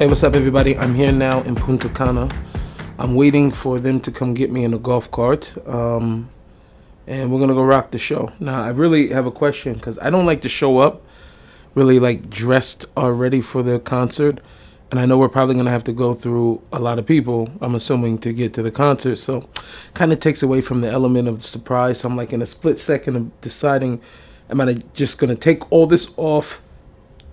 Hey, what's up, everybody? I'm here now in Punta Cana. I'm waiting for them to come get me in a golf cart, and we're gonna go rock the show. Now, I really have a question because I don't like to show up really like dressed already for the concert, and I know we're probably gonna have to go through a lot of people, I'm assuming, to get to the concert. So, kind of takes away from the element of the surprise. So I'm like in a split second of deciding, am I just gonna take all this off,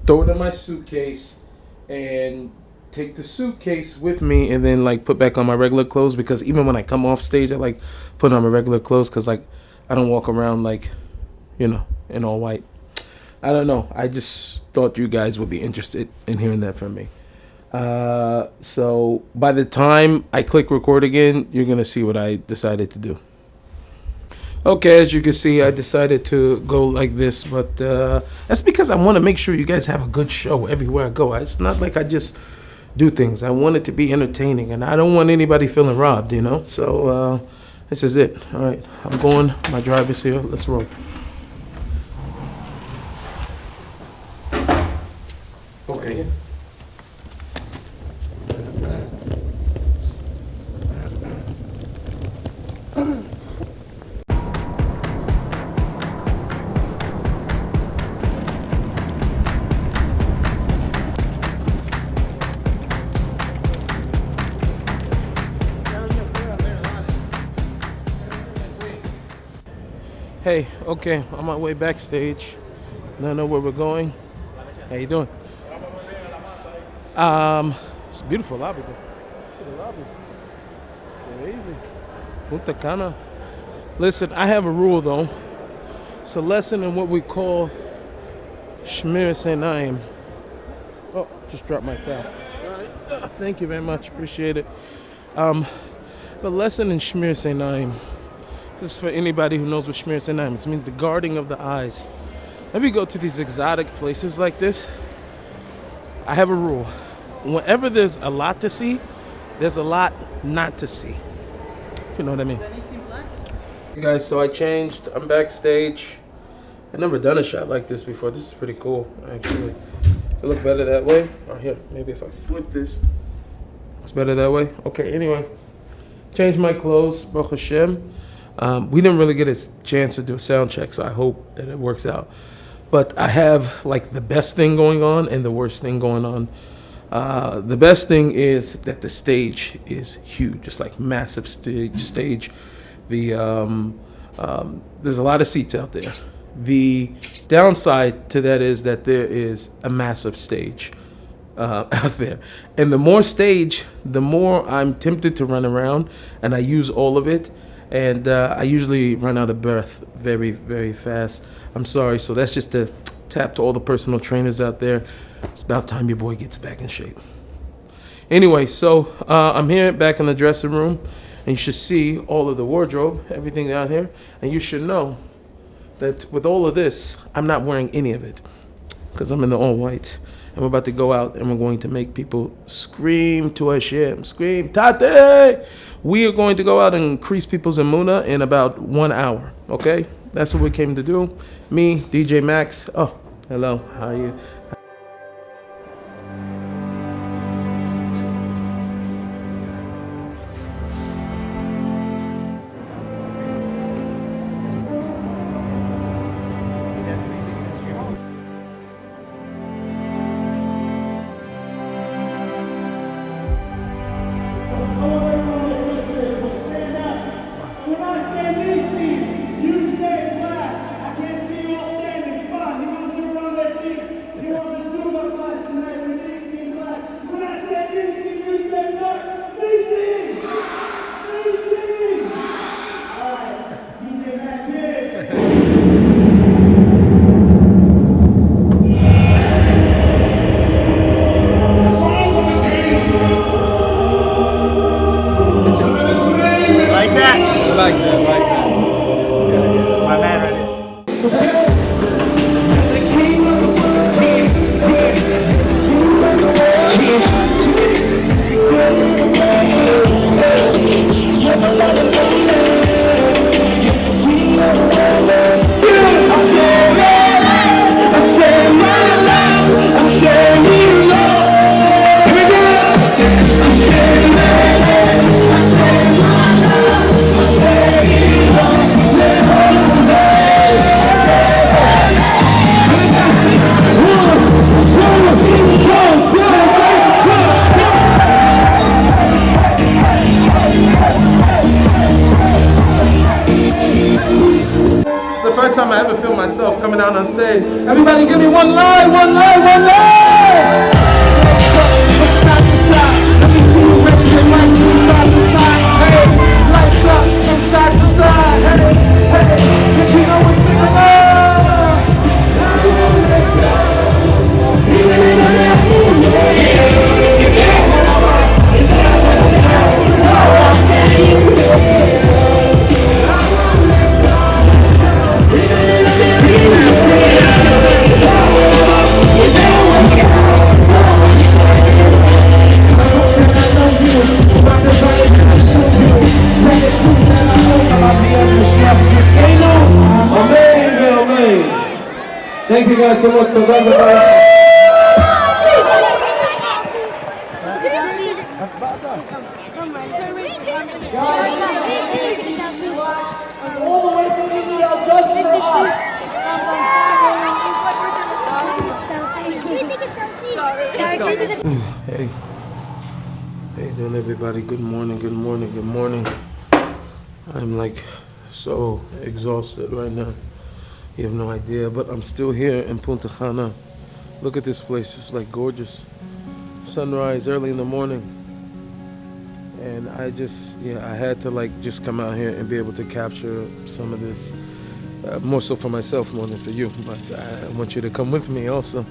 throw it in my suitcase, and take the suitcase with me, and then like put back on my regular clothes, because even when I come off stage I like put on my regular clothes because like I don't walk around like, in all white. I don't know, I just thought you guys would be interested in hearing that from me. So by the time I click record again, you're gonna see what I decided to do. Okay, as you can see, I decided to go like this, but that's because I want to make sure you guys have a good show everywhere I go. It's not like I just do things. I want it to be entertaining, and I don't want anybody feeling robbed, So this is it. All right, I'm going. My driver's here. Let's roll. Okay. Hey, okay, on my way backstage. Now I know where we're going. How you doing? It's a beautiful lobby there. Look at the lobby. It's crazy. Punta Cana. Listen, I have a rule though. It's a lesson in what we call Shmir Senaim. Oh, just dropped my towel. Thank you very much. Appreciate it. The lesson in Shmir Senaim. This is for anybody who knows what Shmir Senaim is. It means the guarding of the eyes. If you go to these exotic places like this, I have a rule. Whenever there's a lot to see, there's a lot not to see. If you know what I mean. Hey guys, so I changed. I'm backstage. I've never done a shot like this before. This is pretty cool, actually. Does it look better that way? Or here, maybe if I flip this. It's better that way? Okay, anyway. Changed my clothes, Baruch Hashem. We didn't really get a chance to do a sound check, so I hope that it works out. But I have like the best thing going on and the worst thing going on. The best thing is that the stage is huge. It's like massive stage. There's a lot of seats out there. The downside to that is that there is a massive stage out there. And the more stage, the more I'm tempted to run around, and I use all of it. And I usually run out of breath very, very fast. I'm sorry. So that's just a tap to all the personal trainers out there. It's about time your boy gets back in shape. Anyway, so I'm here back in the dressing room, and you should see all of the wardrobe, everything out here. And you should know that with all of this, I'm not wearing any of it because I'm in the all white. And we're about to go out, and we're going to make people scream to Hashem. Scream, Tate! We are going to go out and increase people's emunah in about 1 hour, okay? That's what we came to do. Me, DJ Max. Oh, hello. How are you? When I say Nissim, you say black. I can't see you all standing. Come on, you want to run that feet. the first time I ever filmed myself coming out on stage. Everybody give me one line, one line, one line! Lights up from side to side. Let me see you wave your lights from side to side. Hey, lights up from side to side. Hey, hey, if you know what's in the Thank you guys so much for coming by. All the way to India just for us. Hey. Hey doing everybody, good morning, good morning, good morning. I'm like so exhausted right now. You have no idea, but I'm still here in Punta Cana. Look at this place, it's like gorgeous. Sunrise early in the morning. And I had to like just come out here and be able to capture some of this. More so for myself more than for you, but I want you to come with me also.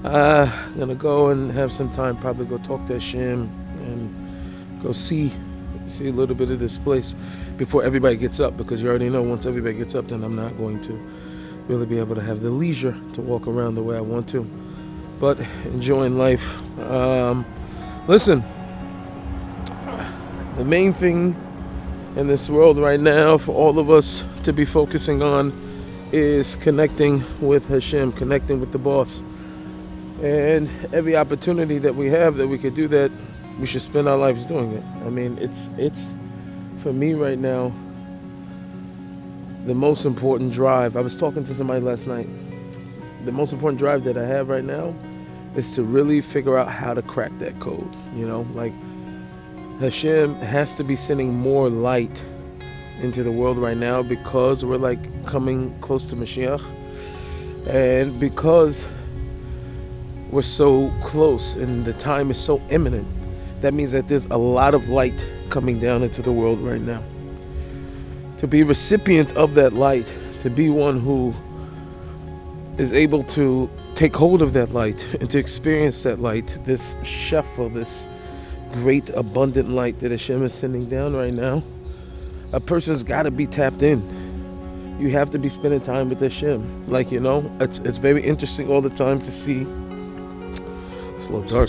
I'm gonna go and have some time, probably go talk to Hashem and go see a little bit of this place before everybody gets up, because you already know once everybody gets up, then I'm not going to really be able to have the leisure to walk around the way I want to. But enjoying life. Listen, the main thing in this world right now for all of us to be focusing on is connecting with Hashem, connecting with the boss. And every opportunity that we have that we could do that, we should spend our lives doing it. I mean, it's for me right now, the most important drive. I was talking to somebody last night. The most important drive that I have right now is to really figure out how to crack that code. You know, like Hashem has to be sending more light into the world right now, because we're like coming close to Mashiach, and because we're so close and the time is so imminent. That means that there's a lot of light coming down into the world right now. To be a recipient of that light, to be one who is able to take hold of that light and to experience that light, this shefa, this great abundant light that Hashem is sending down right now, a person's got to be tapped in. You have to be spending time with Hashem. Like, you know, it's very interesting all the time to see. It's a little dark.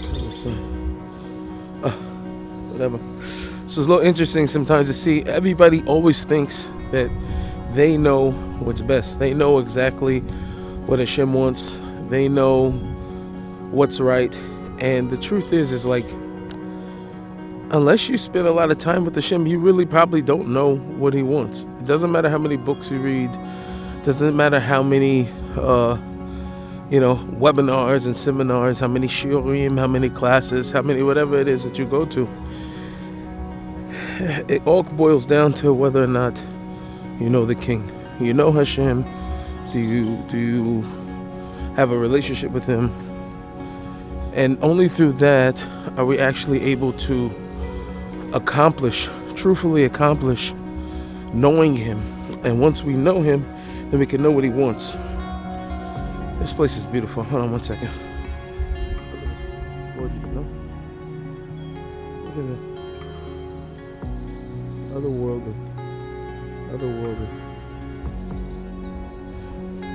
Whatever. So it's a little interesting sometimes to see everybody always thinks that they know what's best. They know exactly what Hashem wants. They know what's right. And the truth is like, unless you spend a lot of time with Hashem, you really probably don't know what He wants. It doesn't matter how many books you read. It doesn't matter how many webinars and seminars, how many shiurim, how many classes, how many whatever it is that you go to. It all boils down to whether or not you know the King. You know Hashem. Do you have a relationship with Him? And only through that are we actually able to truthfully accomplish knowing Him. And once we know Him, then we can know what He wants. This place is beautiful. Hold on one second. Look at it. Otherworldly.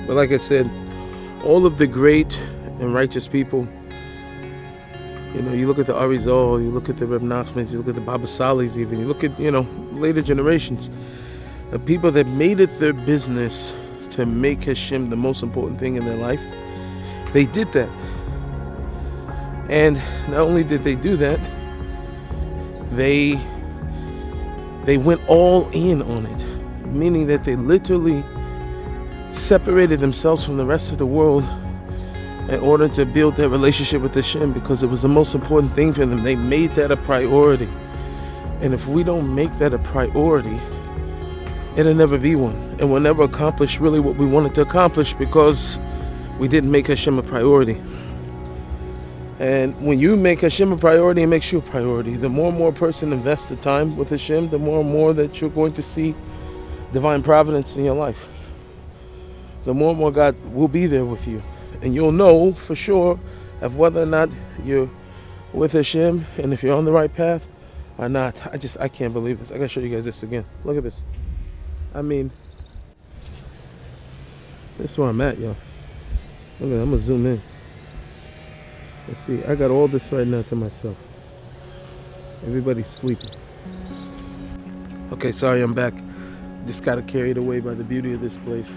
But like I said, all of the great and righteous people, you know, you look at the Arizal, you look at the Reb Nachmans, you look at the Baba Salis even, you look at, later generations, the people that made it their business to make Hashem the most important thing in their life, they did that. And not only did they do that, they went all in on it, meaning that they literally separated themselves from the rest of the world in order to build their relationship with Hashem, because it was the most important thing for them. They made that a priority. And if we don't make that a priority, it'll never be one. And we'll never accomplish really what we wanted to accomplish because we didn't make Hashem a priority. And when you make Hashem a priority, it makes you a priority. The more and more a person invests the time with Hashem, the more and more that you're going to see divine providence in your life. The more and more God will be there with you. And you'll know for sure of whether or not you're with Hashem and if you're on the right path or not. I can't believe this. I gotta show you guys this again. Look at this. I mean, this is where I'm at, y'all. Look at that. I'm gonna zoom in. Let's see, I got all this right now to myself. Everybody's sleeping. Okay, sorry, I'm back. Just got carried away by the beauty of this place.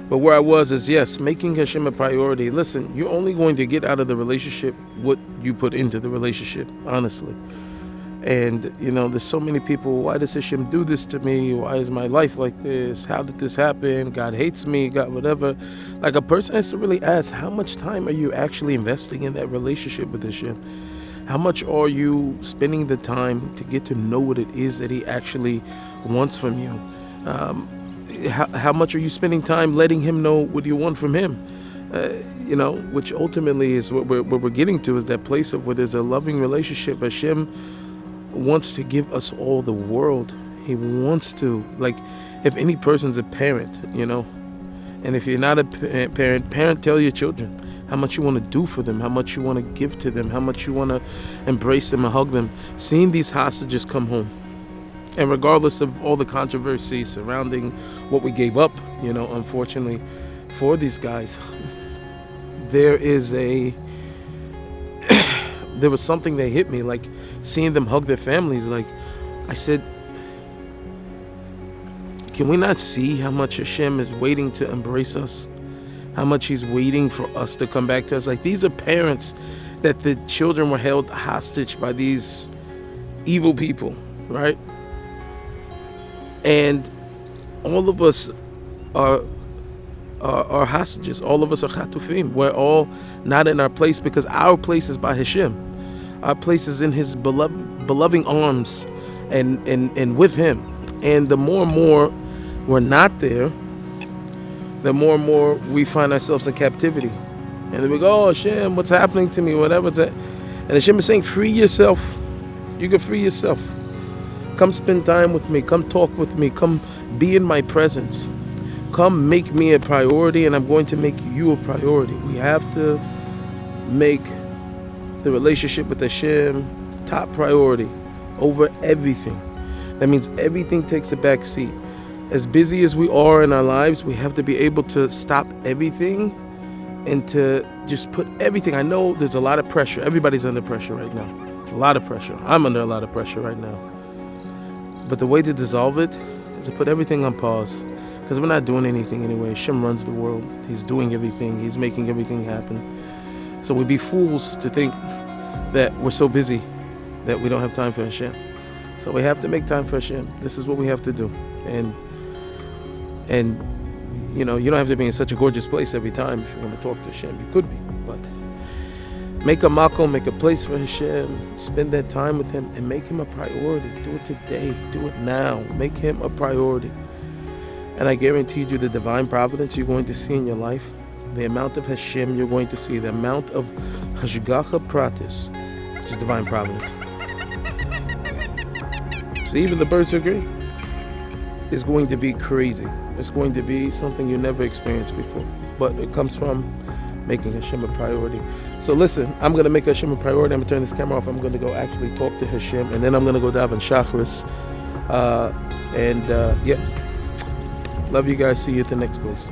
But where I was is, yes, making Hashem a priority. Listen, you're only going to get out of the relationship what you put into the relationship, honestly. And, there's so many people, why does Hashem do this to me? Why is my life like this? How did this happen? God hates me, God whatever. Like, a person has to really ask, how much time are you actually investing in that relationship with Hashem? How much are you spending the time to get to know what it is that He actually wants from you? How much are you spending time letting Him know what you want from Him? Which ultimately is what we're getting to, is that place of where there's a loving relationship. Hashem wants to give us all the world. He wants to, like, if any person's a parent, and if you're not a parent, tell your children how much you want to do for them, how much you want to give to them, how much you want to embrace them and hug them. Seeing these hostages come home, and regardless of all the controversy surrounding what we gave up, unfortunately, for these guys, there was something that hit me, like seeing them hug their families. Like, I said, can we not see how much Hashem is waiting to embrace us? How much He's waiting for us to come back to us? Like, these are parents that the children were held hostage by these evil people, right? And all of us are hostages. All of us are chatufim. We're all not in our place because our place is by Hashem. Our place is in His beloved arms and with Him. And the more and more we're not there, the more and more we find ourselves in captivity. And then we go, oh, Hashem, what's happening to me? Whatever's that. And Hashem is saying, free yourself. You can free yourself. Come spend time with me. Come talk with me. Come be in my presence. Come make me a priority, and I'm going to make you a priority. We have to make the relationship with Hashem top priority over everything. That means everything takes a back seat. As busy as we are in our lives, we have to be able to stop everything and to just put everything. I know there's a lot of pressure. Everybody's under pressure right now. There's a lot of pressure. I'm under a lot of pressure right now. But the way to dissolve it is to put everything on pause. Because we're not doing anything anyway. Hashem runs the world. He's doing everything. He's making everything happen. So we'd be fools to think that we're so busy that we don't have time for Hashem. So we have to make time for Hashem. This is what we have to do. And you don't have to be in such a gorgeous place every time if you want to talk to Hashem. You could be, but make a makom, make a place for Hashem. Spend that time with Him and make Him a priority. Do it today. Do it now. Make Him a priority. And I guarantee you the divine providence you're going to see in your life, the amount of Hashem you're going to see, the amount of Hashgacha Pratis, which is divine providence. So even the birds agree. It's going to be crazy. It's going to be something you never experienced before. But it comes from making Hashem a priority. So listen, I'm going to make Hashem a priority. I'm going to turn this camera off. I'm going to go actually talk to Hashem. And then I'm going to go daven Shachris. Yeah. Love you guys. See you at the next place.